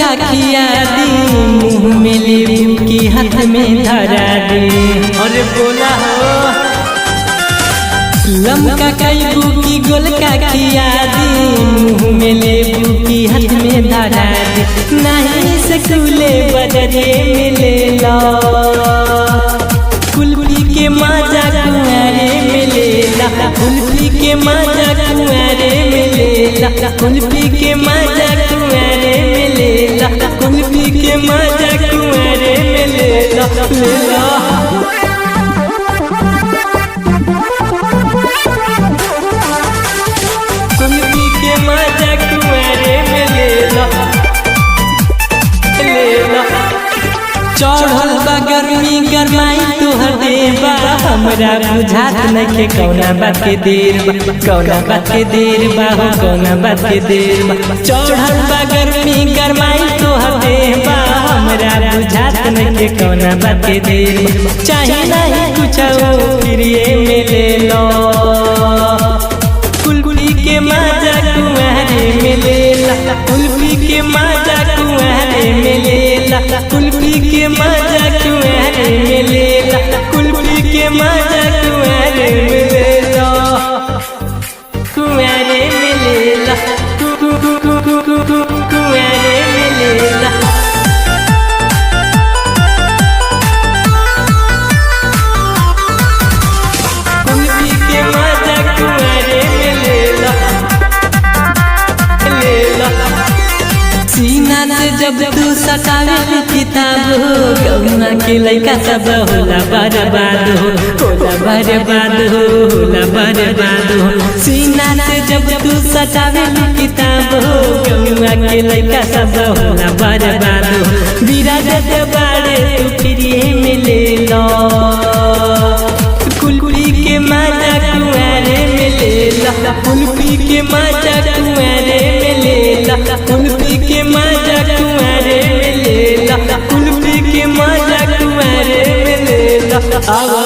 का खिया दी, मुँह में नींबू की हाथ में धरा दी। अरे बोला हो लमका कईबू की गोल का खिया दी, मुँह में नींबू की हाथ में धरा दी। नहीं से खुले बदरे मिले ला, कुल्फी के मजा कुंवारे मिलेला, कुल्फी के मजा कुंवारे मिलेला, कुल्फी के मजा कुंवारे मिलेला, कुल्फी के मजा कुंवारे मिलेला। कुल्फी के मजा कुंवारे मिलेला। चढ़ल बा गर्मी गरमाई तोहर देवा, हमरा बुझात नइखे कौना बात के देर बा, कौना बात के देर बा हो, कौना बात के देर बा। चढ़ल बा गर्मी गरमाई तोहर देवा, हमरा बुझात नइखे कौना बात के देर बा। चाहे नहीं कुछ फिरिए मिले लो, कुल्फी के मजा कुंवारे मिलेला, कुल्फी के मजा कुंवारे मिलेला, कुल्फी के मजा कुंवारे मिलेला, कुल्फी के मजा कुंवारे मिलेला, कुंवारे मिलेला, कुंवारे मिलेला। कुल्फी के मजा कुंवारे मिलेला। सीना से जब तू सटावे किताब हो, कौना के लइका सब होला बर्बाद हो, होला बर्बाद हो, होला बर्बाद हो। सीना से जब तू सटावे किताब हो, कौना के लइका सब होला बर्बाद हो। विराजत बाड़े तू फिरिए मिले लो, कुल्फी के मजा कुंवारे मिलेला, कुल्फी के मजा कुंवारे मिलेला, कुल्फी के मजा कुंवारे मिलेला, कुल्फी के मजा कुंवारे मिलेला। आवा